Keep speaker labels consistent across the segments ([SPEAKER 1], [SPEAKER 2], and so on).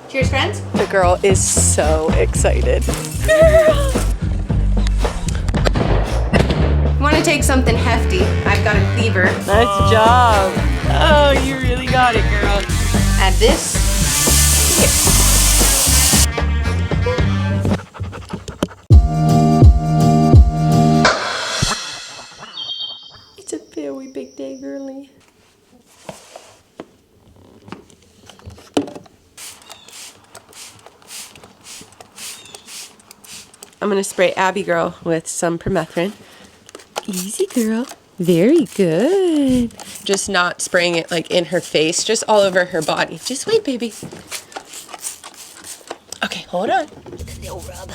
[SPEAKER 1] Cheers, friends.
[SPEAKER 2] The girl is so excited.
[SPEAKER 1] Want to take something hefty? I've got a cleaver.
[SPEAKER 2] Nice job. Oh, you really got it, girl.
[SPEAKER 1] Add this.
[SPEAKER 2] It's a very big day, girly. I'm gonna spray Abbie girl with some permethrin. Easy, girl. Very good. Just not spraying it like in her face, just all over her body. Just wait, baby. Okay, hold on. A little rub.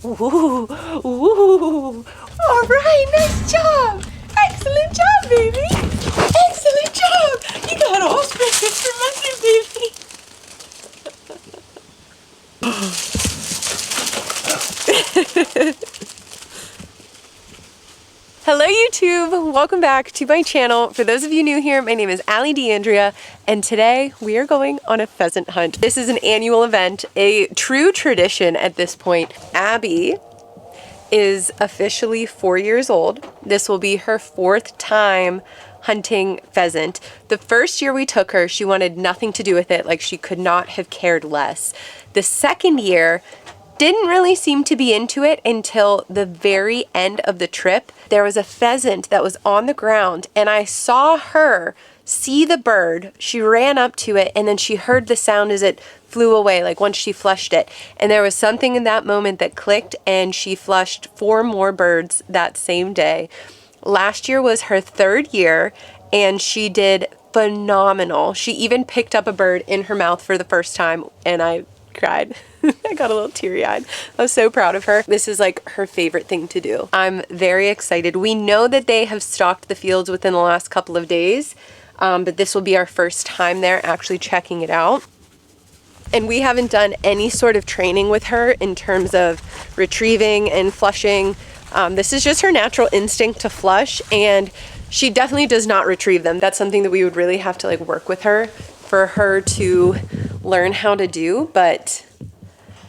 [SPEAKER 2] Ooh, ooh. All right, nice job. Excellent job, baby. Excellent job. You got all sprayed with permethrin, baby. Hello YouTube, welcome back to my channel. For those of you new here, my name is Allie DeAndrea, and today we are going on a pheasant hunt. This is an annual event, a true tradition at this point. Abbie is officially 4 years old. This will be her 4th time hunting pheasant. The first year we took her, she wanted nothing to do with it, like she could not have cared less. The second year, didn't really seem to be into it until the very end of the trip. There was a pheasant that was on the ground and I saw her see the bird. She ran up to it and then she heard the sound as it flew away, like once she flushed it. And there was something in that moment that clicked and she flushed 4 more birds that same day. Last year was her 3rd year and she did phenomenal. She even picked up a bird in her mouth for the first time and I cried. I got a little teary-eyed. I was so proud of her. This is like her favorite thing to do. I'm very excited. We know that they have stocked the fields within the last couple of days, but this will be our first time there actually checking it out. And we haven't done any sort of training with her in terms of retrieving and flushing. This is just her natural instinct to flush, and she definitely does not retrieve them. That's something that we would really have to like work with her for her to learn how to do. But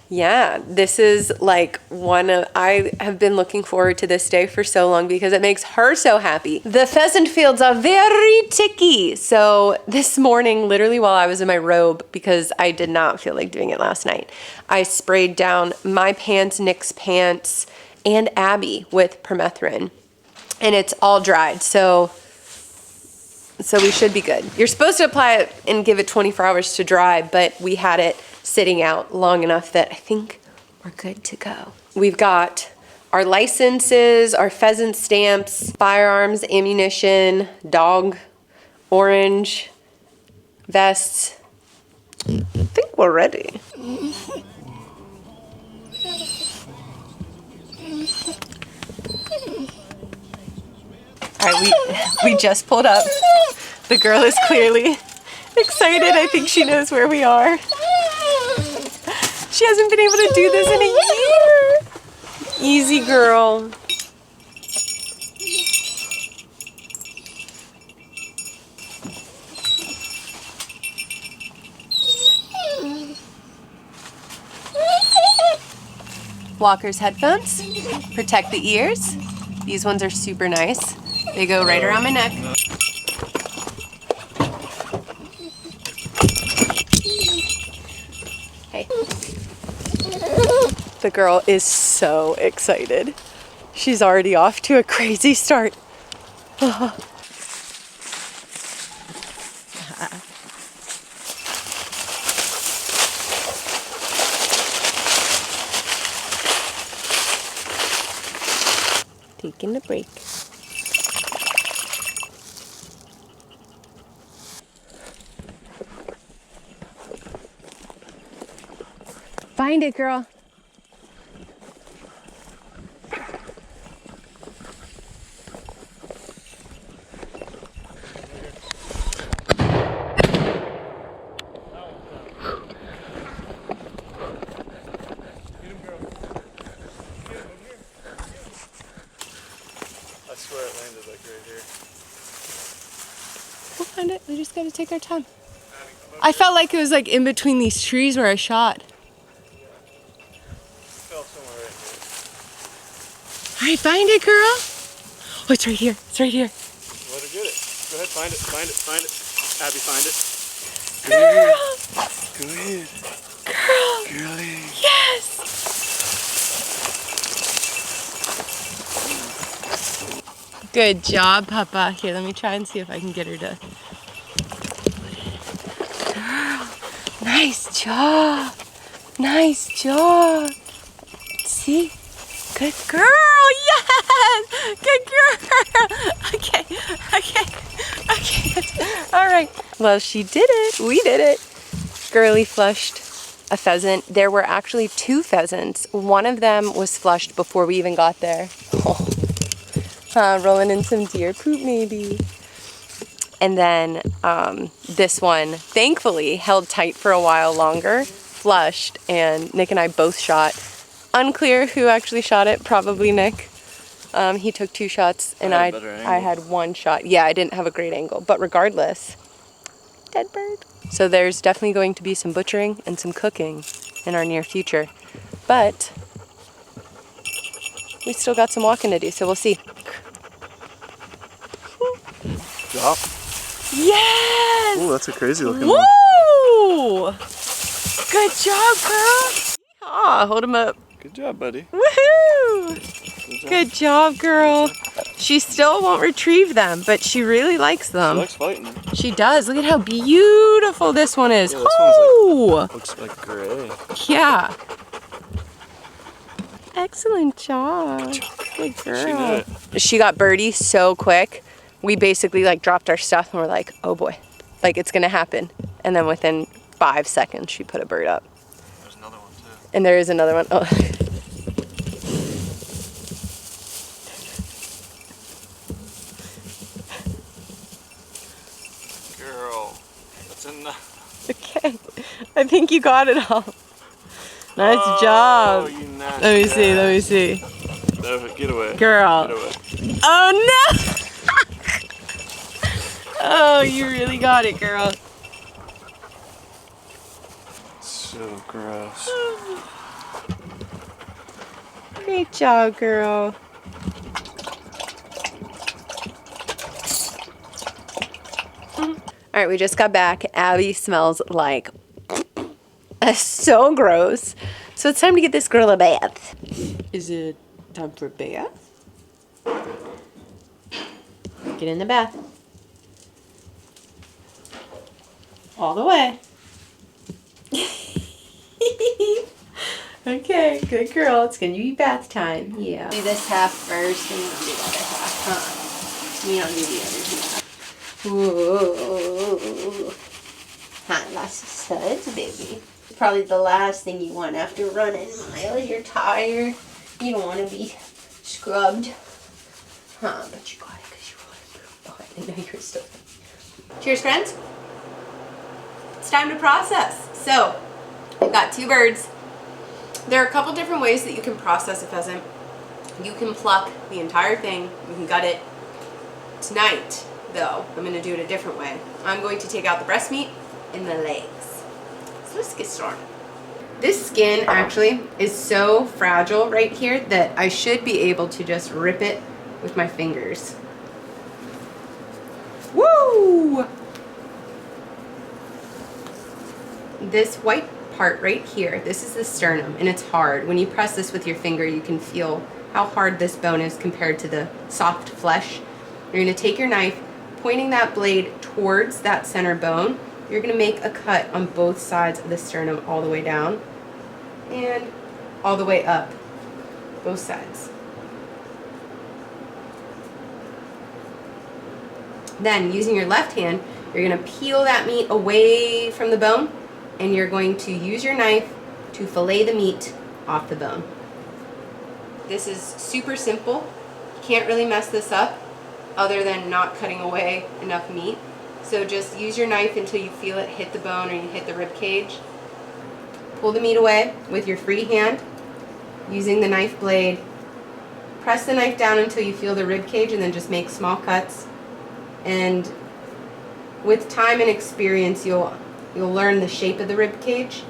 [SPEAKER 2] yeah, this is like I have been looking forward to this day for so long because it makes her so happy. The pheasant fields are very ticky. So this morning, literally while I was in my robe, because I did not feel like doing it last night, I sprayed down my pants, Nick's pants, and Abbie with permethrin. And it's all dried, so we should be good. You're supposed to apply it and give it 24 hours to dry, but we had it sitting out long enough that I think we're good to go. We've got our licenses, our pheasant stamps, firearms, ammunition, dog, orange, vests. I think we're ready. All right, we just pulled up. The girl is clearly excited. I think she knows where we are. She hasn't been able to do this in a year. Easy, girl. Walker's headphones protect the ears. These ones are super nice. They go right around my neck. Hey. The girl is so excited. She's already off to a crazy start. Taking a break. Find it, girl.
[SPEAKER 3] I swear it landed like right here.
[SPEAKER 2] We'll find it. We just gotta take our time.
[SPEAKER 3] Adding
[SPEAKER 2] I felt like it was like in between these trees where I shot.
[SPEAKER 3] Fell somewhere right here.
[SPEAKER 2] All right, find it, girl. Oh, it's right here. It's right here.
[SPEAKER 3] Let her get it. Go ahead, find it, find it, find it. Abby, find it.
[SPEAKER 2] Girl.
[SPEAKER 3] Go ahead.
[SPEAKER 2] Girl.
[SPEAKER 3] Girlie.
[SPEAKER 2] Yes. Good job, Papa. Here, let me try and see if I can get her to. Girl. Nice job. Nice job. See? Good girl. Yes. Good girl. Okay. All right. Well, she did it. We did it. Girlie flushed a pheasant. There were actually 2 pheasants. One of them was flushed before we even got there. Rolling in some deer poop maybe. And then this one, thankfully, held tight for a while longer, flushed, and Nick and I both shot. Unclear who actually shot it, probably Nick. He took 2 shots and I had 1 shot. Yeah, I didn't have a great angle, but regardless, dead bird. So there's definitely going to be some butchering and some cooking in our near future. But we still got some walking to do, so we'll see.
[SPEAKER 3] Drop.
[SPEAKER 2] Yes!
[SPEAKER 3] Ooh, that's a crazy looking one.
[SPEAKER 2] Woo! Good job, girl. Aw, hold him up.
[SPEAKER 3] Good job, buddy.
[SPEAKER 2] Woohoo! Good job, girl. She still won't retrieve them, but she really likes them.
[SPEAKER 3] She likes fighting them.
[SPEAKER 2] She does. Look at how beautiful this one is.
[SPEAKER 3] Yeah, this one's
[SPEAKER 2] Oh!
[SPEAKER 3] Looks like gray.
[SPEAKER 2] Yeah. Excellent job. Good girl.
[SPEAKER 3] She knew it.
[SPEAKER 2] She got birdie so quick. We basically like dropped our stuff and we're like, oh boy, like it's gonna happen. And then within 5 seconds, she put a bird up.
[SPEAKER 3] There's another one too.
[SPEAKER 2] And there is another one. Oh.
[SPEAKER 3] Girl, that's enough.
[SPEAKER 2] Okay, I think you got it all. Nice job.
[SPEAKER 3] You nasty
[SPEAKER 2] Let me see, let me
[SPEAKER 3] ass.
[SPEAKER 2] see.
[SPEAKER 3] No, get away.
[SPEAKER 2] Girl.
[SPEAKER 3] Get away.
[SPEAKER 2] Oh no! Oh, you really got it, girl.
[SPEAKER 3] So gross.
[SPEAKER 2] Great job, girl. All right, we just got back. Abbie smells like so gross. So it's time to get this girl a bath. Is it time for a bath? Get in the bath. All the way. Okay, good girl. It's gonna be bath time. Yeah.
[SPEAKER 1] Do this half first and then do the other half, huh? You don't do the other half. Ooh. Huh, lots of suds, baby. Probably the last thing you want after running miles. You're tired. You don't want to be scrubbed. Huh, but you got it because you were. Oh, I didn't know you were still. Cheers, friends. It's time to process. So, we've got 2 birds. There are a couple different ways that you can process a pheasant. You can pluck the entire thing. You can gut it. Tonight, though, I'm going to do it a different way. I'm going to take out the breast meat and the legs. So let's get started. This skin actually is so fragile right here that I should be able to just rip it with my fingers. Woo! This white part right here, this is the sternum, and it's hard. When you press this with your finger, you can feel how hard this bone is compared to the soft flesh. You're going to take your knife, pointing that blade towards that center bone. You're going to make a cut on both sides of the sternum all the way down and all the way up, both sides. Then, using your left hand, you're going to peel that meat away from the bone, and you're going to use your knife to fillet the meat off the bone. This is super simple. You can't really mess this up other than not cutting away enough meat. So just use your knife until you feel it hit the bone or you hit the rib cage. Pull the meat away with your free hand using the knife blade. Press the knife down until you feel the rib cage and then just make small cuts. And with time and experience, you'll
[SPEAKER 2] You'll learn the shape of the rib cage,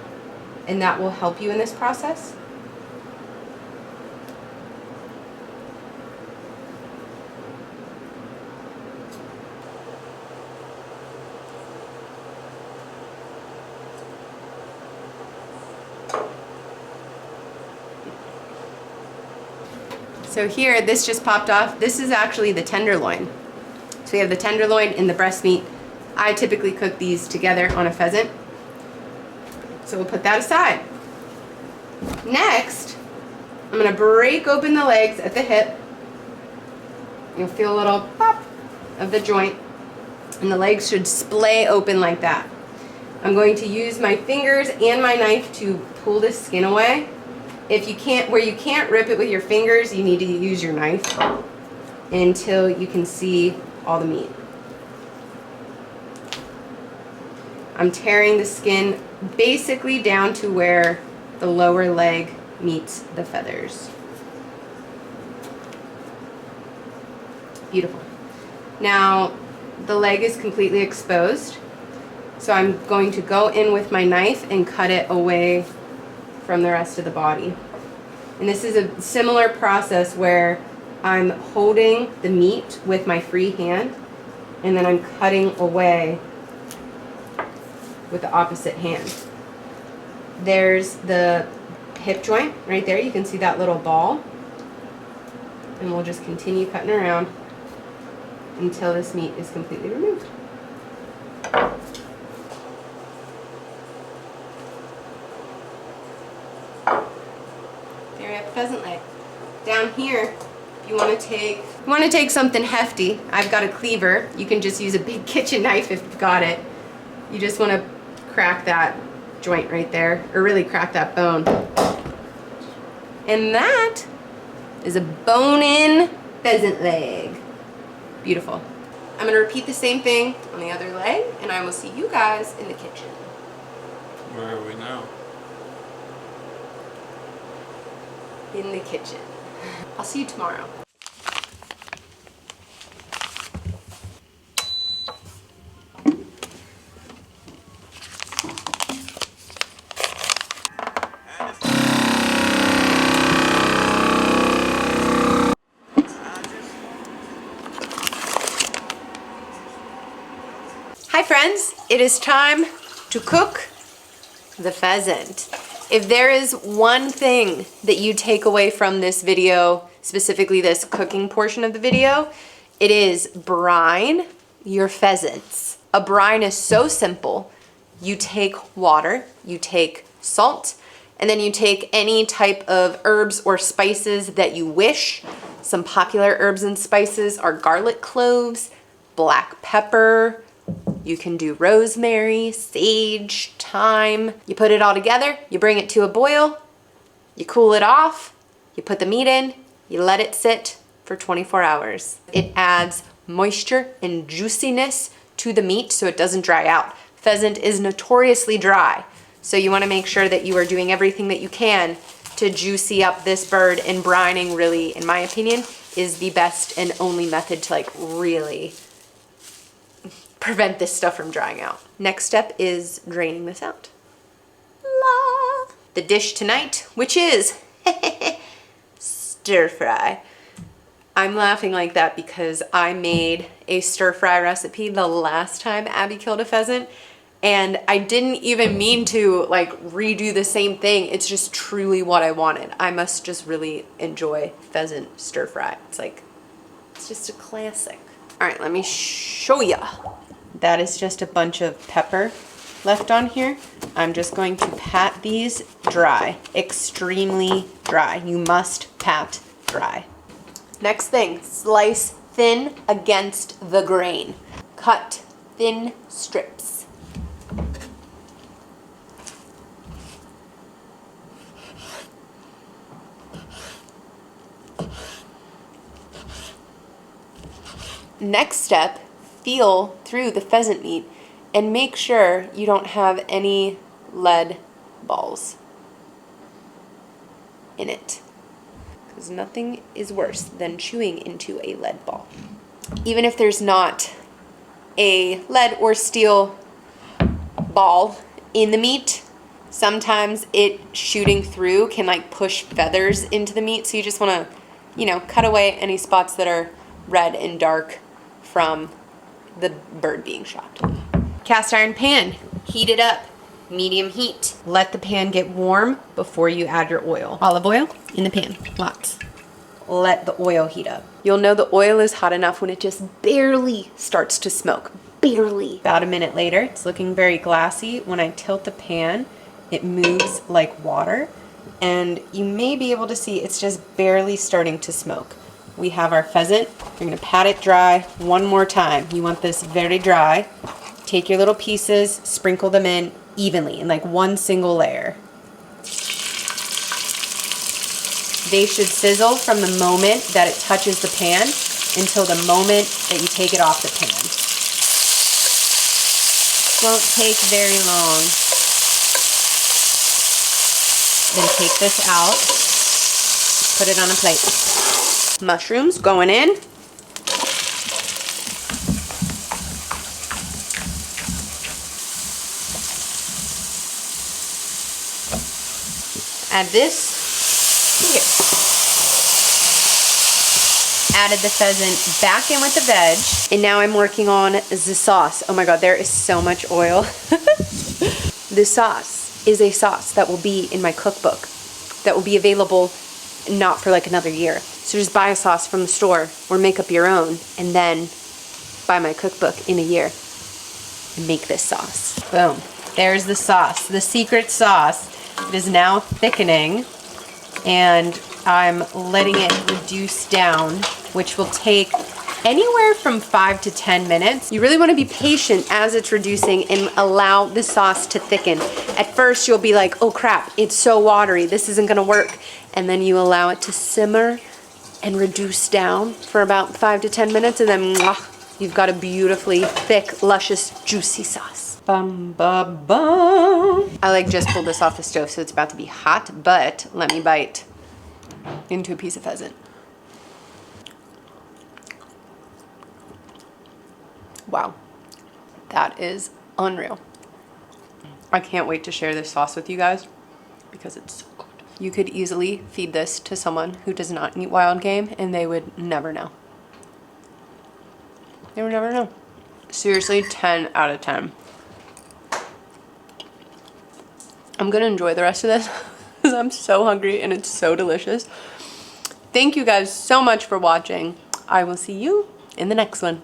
[SPEAKER 2] and that will help you in this process. So here, this just popped off. This is actually the tenderloin. So we have the tenderloin and the breast meat. I typically cook these together on a pheasant. So we'll put that aside. Next, I'm gonna break open the legs at the hip. You'll feel a little pop of the joint, and the legs should splay open like that. I'm going to use my fingers and my knife to pull this skin away. If you can't, where you can't rip it with your fingers, you need to use your knife until you can see all the meat. I'm tearing the skin basically down to where the lower leg meets the feathers. Beautiful. Now, the leg is completely exposed, so I'm going to go in with my knife and cut it away from the rest of the body. And this is a similar process where I'm holding the meat with my free hand, and then I'm cutting away with the opposite hand. There's the hip joint right there. You can see that little ball. And we'll just continue cutting around until this meat is completely removed. There we have the pheasant leg. Down here, if you want to take something hefty, I've got a cleaver. You can just use a big kitchen knife if you've got it. You just want to crack that joint right there, or really crack that bone. And that is a bone-in pheasant leg. Beautiful. I'm going to repeat the same thing on the other leg, and I will see you guys in the kitchen.
[SPEAKER 3] Where are we now?
[SPEAKER 2] In the kitchen. I'll see you tomorrow. Hi friends, it is time to cook the pheasant. If there is one thing that you take away from this video, specifically this cooking portion of the video, it is brine your pheasants. A brine is so simple. You take water, you take salt, and then you take any type of herbs or spices that you wish. Some popular herbs and spices are garlic cloves, black pepper. You can do rosemary, sage, thyme. You put it all together, you bring it to a boil, you cool it off, you put the meat in, you let it sit for 24 hours. It adds moisture and juiciness to the meat so it doesn't dry out. Pheasant is notoriously dry, so you want to make sure that you are doing everything that you can to juicy up this bird, and brining really, in my opinion, is the best and only method to like really prevent this stuff from drying out. Next step is draining this out. La. The dish tonight, which is stir fry. I'm laughing like that because I made a stir fry recipe the last time Abbie killed a pheasant, and I didn't even mean to like redo the same thing. It's just truly what I wanted. I must just really enjoy pheasant stir fry. It's just a classic. All right, let me show ya. That is just a bunch of pepper left on here. I'm just going to pat these dry, extremely dry. You must pat dry. Next thing, slice thin against the grain. Cut thin strips. Next step, feel through the pheasant meat and make sure you don't have any lead balls in it, because nothing is worse than chewing into a lead ball. Even if there's not a lead or steel ball in the meat, sometimes it shooting through can like push feathers into the meat. So you just want to, you know, cut away any spots that are red and dark from the bird being shot. Cast iron pan, heat it up, medium heat. Let the pan get warm before you add your oil. Olive oil in the pan, lots. Let the oil heat up. You'll know the oil is hot enough when it just barely starts to smoke. Barely. About a minute later, it's looking very glassy. When I tilt the pan, it moves like water, and you may be able to see it's just barely starting to smoke. We have our pheasant. You're gonna pat it dry one more time. You want this very dry. Take your little pieces, sprinkle them in evenly in like one single layer. They should sizzle from the moment that it touches the pan until the moment that you take it off the pan. Won't take very long. Then take this out, put it on a plate. Mushrooms going in. Add this. Okay. Added the pheasant back in with the veg. And now I'm working on the sauce. Oh my God, there is so much oil. This sauce is a sauce that will be in my cookbook, that will be available not for like another year. So just buy a sauce from the store or make up your own, and then buy my cookbook in a year and make this sauce. Boom. There's the sauce, the secret sauce. It is now thickening, and I'm letting it reduce down, which will take anywhere from 5 to 10 minutes. You really want to be patient as it's reducing and allow the sauce to thicken. At first you'll be like, oh crap, it's so watery, this isn't gonna work. And then you allow it to simmer and reduce down for about 5 to 10 minutes, and then you've got a beautifully thick, luscious, juicy sauce. Bum, bum, bum. I like just pulled this off the stove, so it's about to be hot, but let me bite into a piece of pheasant. Wow, that is unreal. I can't wait to share this sauce with you guys because it's so good. You could easily feed this to someone who does not eat wild game and they would never know. They would never know. Seriously, 10 out of 10. I'm gonna enjoy the rest of this because I'm so hungry and it's so delicious. Thank you guys so much for watching. I will see you in the next one.